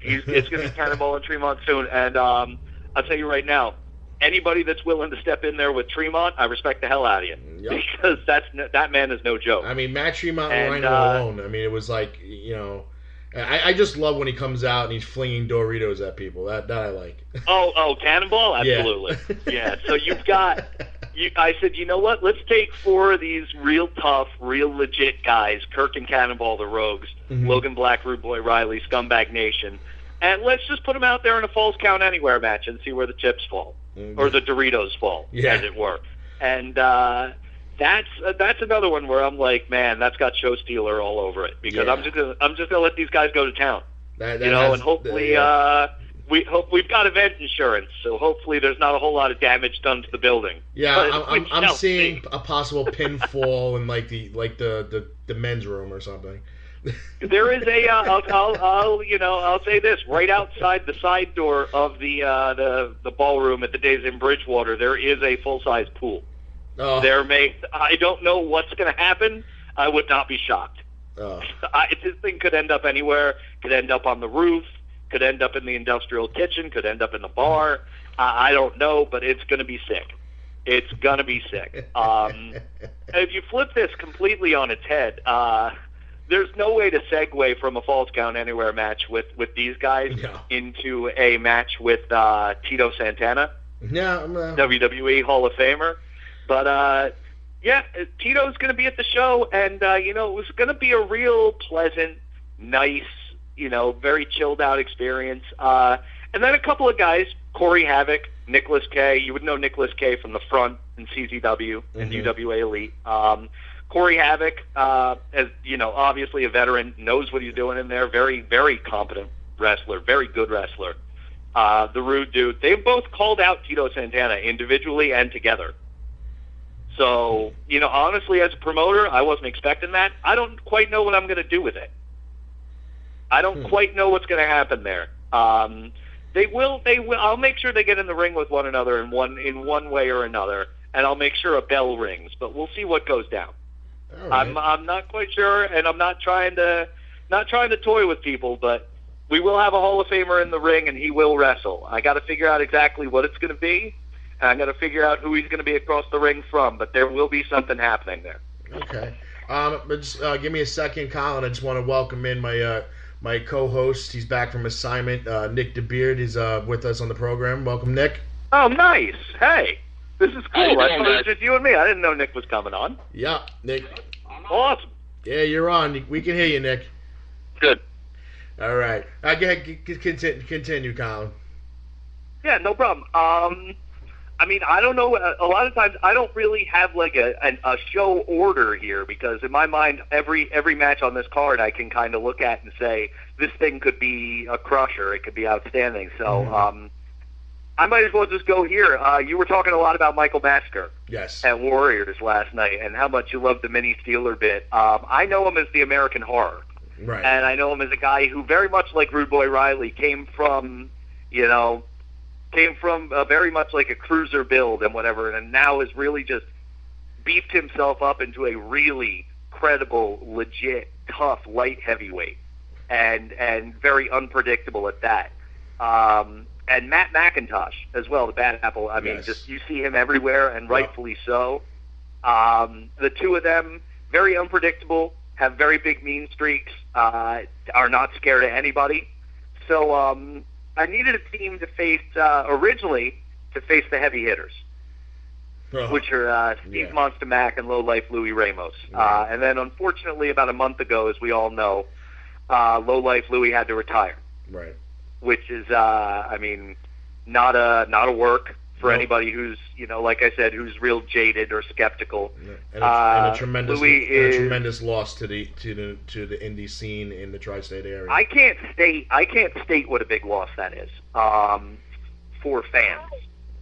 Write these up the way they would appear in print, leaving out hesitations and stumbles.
It's going to be Cannonball and Tremont soon. And I'll tell you right now, anybody that's willing to step in there with Tremont, I respect the hell out of you. Yep. Because that man is no joke. I mean, Matt Tremont and Rhino alone. I mean, it was like, I just love when he comes out and he's flinging Doritos at people. That I like. Oh, Cannonball? Absolutely. Yeah. So you've got... I said, you know what? Let's take 4 of these real tough, real legit guys, Kirk and Cannonball, the Rogues, Logan Black, Rude Boy Riley, Scumbag Nation, and let's just put them out there in a Falls Count Anywhere match and see where the chips fall, or the Doritos fall, as it were. And that's another one where I'm like, man, that's got show stealer all over it, because I'm just gonna let these guys go to town, and hopefully. We've got event insurance, so hopefully there's not a whole lot of damage done to the building. Yeah, I'm seeing a possible pinfall in like the men's room or something. There is a I'll say this, right outside the side door of the ballroom at the Days in Bridgewater, there is a full size pool. Oh. I don't know what's going to happen. I would not be shocked. Oh. This thing could end up anywhere. Could end up on the roof. Could end up in the industrial kitchen, could end up in the bar. I don't know, but it's going to be sick. It's going to be sick. If you flip this completely on its head, there's no way to segue from a Falls Count Anywhere match with these guys into a match with Tito Santana, WWE Hall of Famer. But, Tito's going to be at the show, and, it was going to be a real pleasant, nice, very chilled out experience. And then a couple of guys, Corey Havoc, Nicholas K. You would know Nicholas K. from the front in CTW and UWA Elite. Corey Havoc, as obviously a veteran, knows what he's doing in there. Very, very competent wrestler, very good wrestler. The Rude Dude. They've both called out Tito Santana individually and together. So, honestly, as a promoter, I wasn't expecting that. I don't quite know what I'm going to do with it. I don't quite know what's going to happen there. They will. I'll make sure they get in the ring with one another in one way or another, and I'll make sure a bell rings. But we'll see what goes down. Right. I'm not quite sure, and I'm not trying to toy with people, but we will have a Hall of Famer in the ring, and he will wrestle. I got to figure out exactly what it's going to be, and I got to figure out who he's going to be across the ring from. But there will be something happening there. Okay. But just give me a second, Colin. I just want to welcome in my co-host. He's back from assignment. Nick DeBeard is with us on the program. Welcome, Nick. Oh, nice. Hey, this is cool. I thought it was just you and me. I didn't know Nick was coming on. Yeah, Nick. Awesome. Yeah, you're on. We can hear you, Nick. Good. All right. Go ahead. Continue, Colin. Yeah, no problem. I mean, I don't know. A lot of times, I don't really have like a show order here, because in my mind, every match on this card, I can kind of look at and say this thing could be a crusher. It could be outstanding. So I might as well just go here. You were talking a lot about Michael Masker, at Warriors last night, and how much you love the mini Steeler bit. I know him as the American Horror, right? And I know him as a guy who, very much like Rude Boy Riley, came from very much like a cruiser build and whatever, and now has really just beefed himself up into a really credible, legit, tough, light heavyweight, and very unpredictable at that. And Matt McIntosh as well, the Bad Apple. I mean, just you see him everywhere, and rightfully so. The two of them, very unpredictable, have very big mean streaks, are not scared of anybody. So, I needed a team to face, originally, to face the heavy hitters, which are Steve Monster Mac and Low Life Louis Ramos. And then, unfortunately, about a month ago, as we all know, Low Life Louis had to retire. Right. Which is, I mean, not a work for anybody who's, like I said, who's real jaded or skeptical. And a tremendous loss to the indie scene in the tri-state area. I can't state what a big loss that is for fans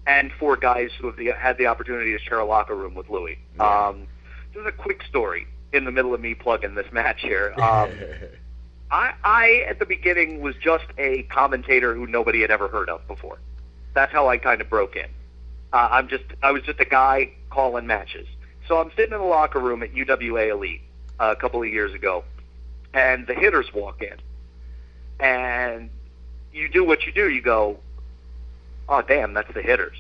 and for guys who have had the opportunity to share a locker room with Louis. Just a quick story in the middle of me plugging this match here. I at the beginning was just a commentator who nobody had ever heard of before. That's how I kind of broke in. I was just a guy calling matches. So I'm sitting in the locker room at UWA Elite a couple of years ago, and the hitters walk in, and do what you do. You go, oh, damn, that's the hitters.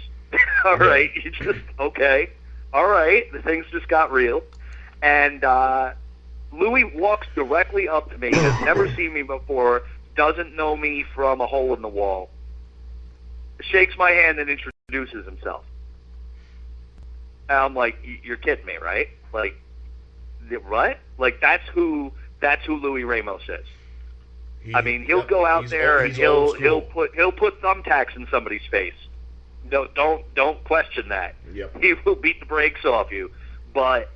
All right. You just, okay. All right. The things just got real. And Louis walks directly up to me, has never seen me before, doesn't know me from a hole in the wall, shakes my hand and introduces himself. And I'm like, you're kidding me, right? Like, what? Like, that's who Louis Ramos is. I mean, he'll go out there and he'll put thumbtacks in somebody's face. No, don't question that. Yep. He will beat the brakes off you. But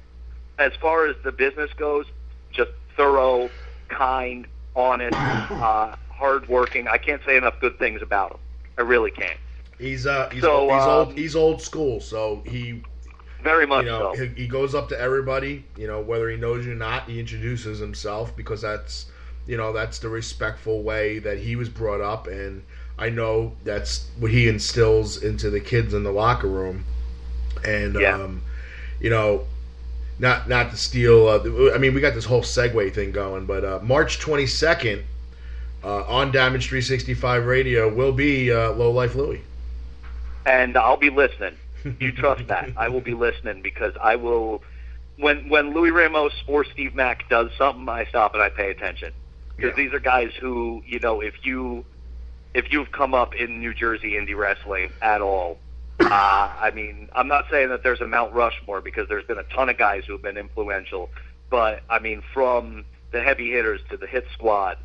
as far as the business goes, just thorough, kind, honest, hardworking. I can't say enough good things about him. I really can't. He's old school, so he very much so. He goes up to everybody, whether he knows you or not. He introduces himself because that's the respectful way that he was brought up, and I know that's what he instills into the kids in the locker room. And not to steal. I mean, we got this whole segue thing going, but March 22nd on Damage 365 Radio will be Low Life Louie. And I'll be listening. You trust that. I will be listening because I will. When Louis Ramos or Steve Mack does something, I stop and I pay attention because these are guys who, if you've come up in New Jersey indie wrestling at all, I mean, I'm not saying that there's a Mount Rushmore because there's been a ton of guys who have been influential, but I mean, from the heavy hitters to the hit squad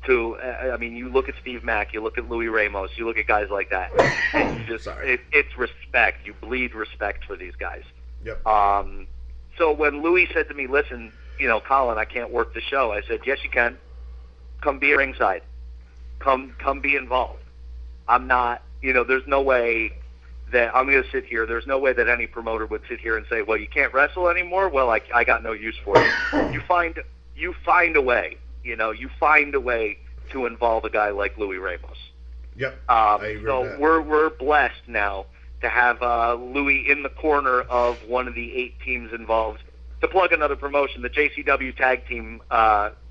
to, I mean, you look at Steve Mack, you look at Louis Ramos, you look at guys like that, and you just, it's respect. You bleed respect for these guys. Yep. So when Louis said to me, listen, Colin, I can't work the show, I said, yes, you can. Come be ringside. Come be involved. I'm not, there's no way that I'm going to sit here. There's no way that any promoter would sit here and say, well, you can't wrestle anymore? Well, I got no use for you. You find a way. You find a way to involve a guy like Louis Ramos. Yep. I agree with that. We're blessed now to have Louis in the corner of one of the 8 teams involved. To plug another promotion, the JCW Tag Team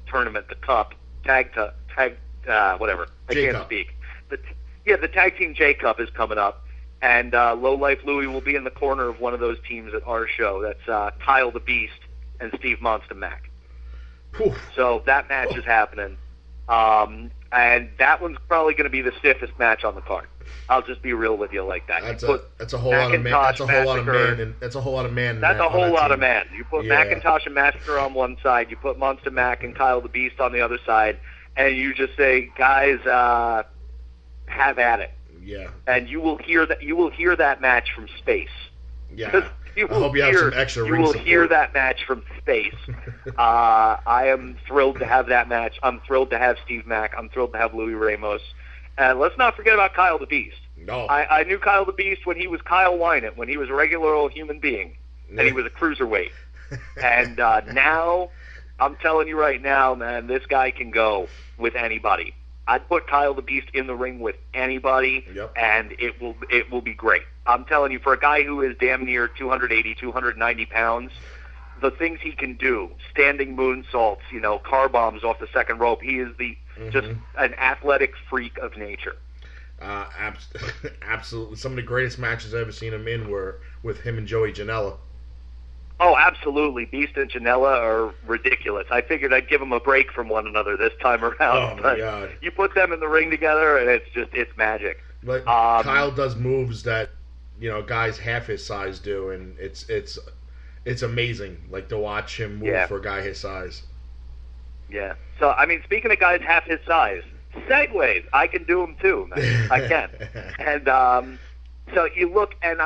Tournament, the Cup, whatever. I can't speak. The Tag Team J Cup is coming up, and Low Life Louie will be in the corner of one of those teams at our show. That's Kyle the Beast and Steve Monster Mac. Oof. So that match is happening, and that one's probably going to be the stiffest match on the card. I'll just be real with you like that. That's a whole lot of man. That's a whole lot of man. That's a whole lot of man. That's a whole lot of man. You put Macintosh and Massacre on one side. You put Monster Mac and Kyle the Beast on the other side, and you just say, guys, have at it. Yeah. And you will hear that. You will hear that match from space. Yeah. I hope you have some extra ring support. You will hear that match from space. I am thrilled to have that match. I'm thrilled to have Steve Mack. I'm thrilled to have Louis Ramos. And let's not forget about Kyle the Beast. No. I knew Kyle the Beast when he was Kyle Wynant, when he was a regular old human being, and he was a cruiserweight. And now, I'm telling you right now, man, this guy can go with anybody. I'd put Kyle the Beast in the ring with anybody, and it will be great. I'm telling you, for a guy who is damn near 280, 290 pounds, the things he can do, standing moonsaults, car bombs off the second rope, he is just an athletic freak of nature. Absolutely. Some of the greatest matches I've ever seen him in were with him and Joey Janela. Oh, absolutely. Beast and Janela are ridiculous. I figured I'd give them a break from one another this time around. Oh, my God. You put them in the ring together, and it's magic. But Kyle does moves that, guys half his size do, and it's amazing, to watch him move for a guy his size. Yeah. So, I mean, speaking of guys half his size, segues, I can do them too, man. I can. And so you look, and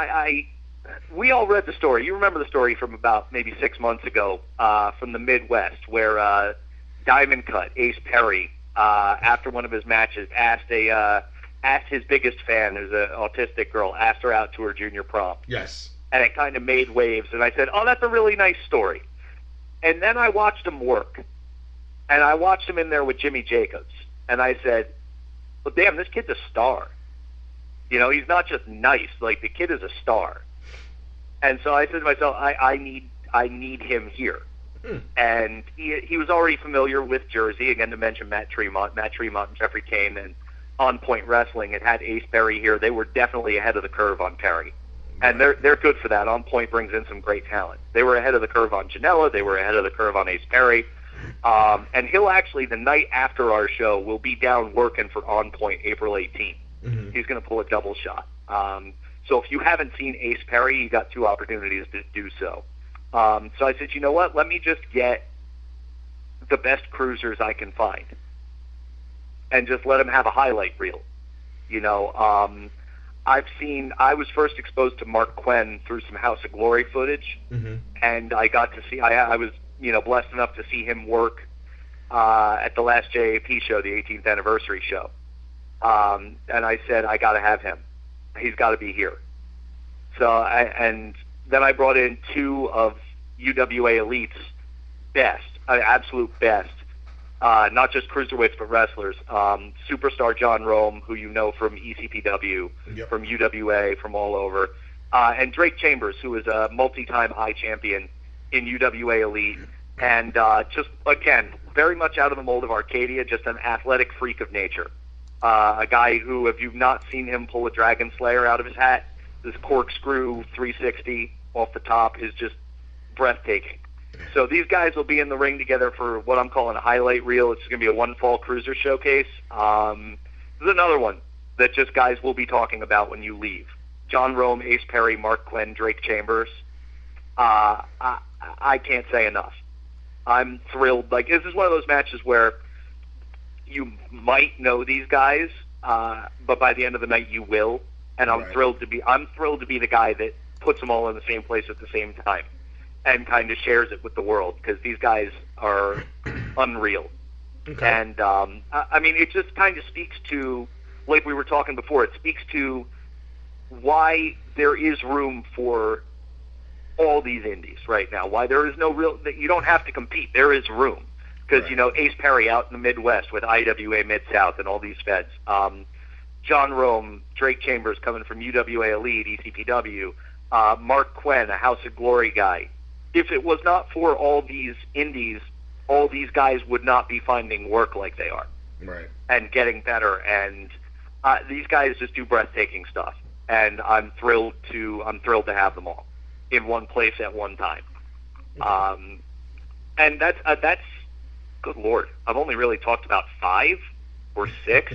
we all read the story. You remember the story from about maybe 6 months ago from the Midwest where Diamond Cut, Ace Perry, after one of his matches, asked his biggest fan, who's an autistic girl, asked her out to her junior prom. Yes. And it kind of made waves. And I said, oh, that's a really nice story. And then I watched him work. And I watched him in there with Jimmy Jacobs. And I said, well, damn, this kid's a star. He's not just nice. The kid is a star. And so I said to myself, I need him here. And he was already familiar with Jersey, again, to mention Matt Tremont and Jeffrey Kane. And On Point Wrestling, it had Ace Perry here. They were definitely ahead of the curve on Perry. And they're good for that. On Point brings in some great talent. They were ahead of the curve on Janela. They were ahead of the curve on Ace Perry. And he'll actually, the night after our show, will be down working for On Point April 18th. Mm-hmm. He's going to pull a double shot. So if you haven't seen Ace Perry, you got 2 opportunities to do so. So I said, you know what? Let me just get the best cruisers I can find and just let them have a highlight reel. You know, I was first exposed to Mark Quinn through some House of Glory footage, and I got to see, I was, blessed enough to see him work at the last JAP show, the 18th anniversary show. And I said, I got to have him. He's got to be here. And then I brought in 2 of UWA Elite's best, absolute best, not just cruiserweights, but wrestlers. Superstar John Rome, who you know from ECPW, from UWA, from all over. And Drake Chambers, who is a multi-time I champion in UWA Elite. And just, again, very much out of the mold of Arcadia, just an athletic freak of nature. A guy who, if you've not seen him pull a Dragon Slayer out of his hat, this corkscrew 360 off the top is just breathtaking. So these guys will be in the ring together for what I'm calling a highlight reel. It's going to be a one-fall cruiser showcase. There's another one that just guys will be talking about when you leave. John Rome, Ace Perry, Mark Quinn, Drake Chambers. I can't say enough. I'm thrilled. Like, this is one of those matches where you might know these guys, but by the end of the night you will. And I'm thrilled to be the guy that puts them all in the same place at the same time and kind of shares it with the world, because these guys are unreal. Okay. And I mean, it just kind of speaks to, like we were talking before, it speaks to why there is room for all these indies right now. Why there is no real, that you don't have to compete. There is room. Because, you know, Ace Perry out in the Midwest with IWA Mid-South and all these feds. John Rome, Drake Chambers coming from UWA Elite, ECPW. Mark Quinn, a House of Glory guy. If it was not for all these indies, all these guys would not be finding work like they are. Right. And getting better. And these guys just do breathtaking stuff. And I'm thrilled to have them all in one place at one time. And that's good Lord, I've only really talked about 5 or 6.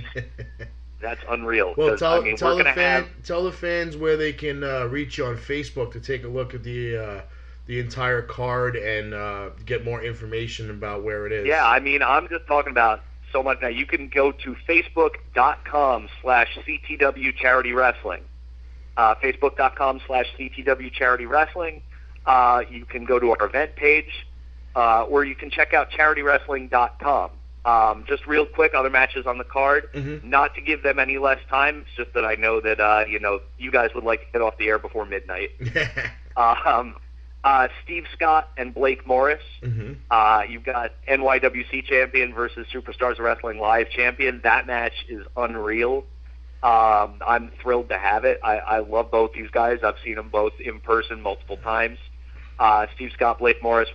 That's unreal. Well, tell the fans where they can reach you on Facebook to take a look at the entire card and get more information about where it is. Yeah, I mean, I'm just talking about so much now. You can go to facebook.com/CTW Charity Wrestling. Facebook.com/CTW Charity Wrestling. You can go to our event page. Or you can check out CharityWrestling.com. Just real quick, other matches on the card. Not to give them any less time. It's just that I know that you guys would like to get off the air before midnight. Steve Scott and Blake Morris. You've got NYWC champion versus Superstars Wrestling Live champion. That match is unreal. I'm thrilled to have it. I love both these guys. I've seen them both in person multiple times. Steve Scott, Blake Morris,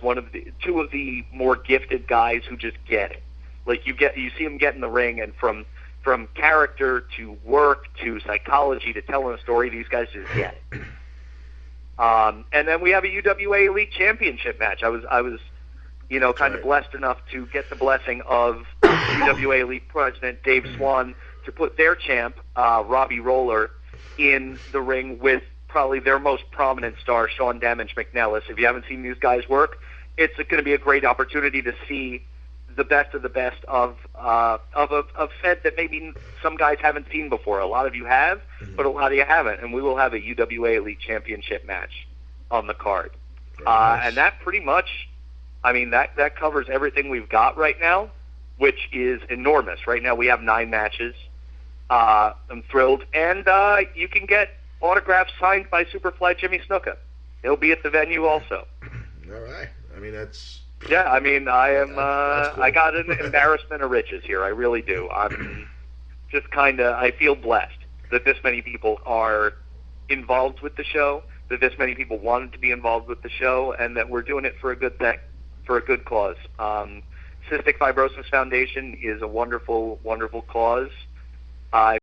two of the more gifted guys who just get it. Like you see them get in the ring, and from character to work to psychology to telling a story, these guys just get it. And then we have a UWA Elite Championship match. I was kind of blessed enough to get the blessing of UWA Elite President Dave Swan to put their champ, Robbie Roller, in the ring with probably their most prominent star, Sean Damage McNellis. If you haven't seen these guys work, it's going to be a great opportunity to see the best of the best of a Fed that maybe some guys haven't seen before. A lot of you have, but a lot of you haven't. And we will have a UWA Elite Championship match on the card. Nice. And that pretty much, I mean, that covers everything we've got right now, which is enormous. Right now we have 9 matches. I'm thrilled. And you can get autographs signed by Superfly Jimmy Snuka. He'll be at the venue also. All right. I mean, that's... Yeah, I mean, I am. Cool. I got an embarrassment of riches here. I really do. I'm just kind of. I feel blessed that this many people are involved with the show, that this many people wanted to be involved with the show, and that we're doing it for a good thing, for a good cause. Cystic Fibrosis Foundation is a wonderful, wonderful cause. I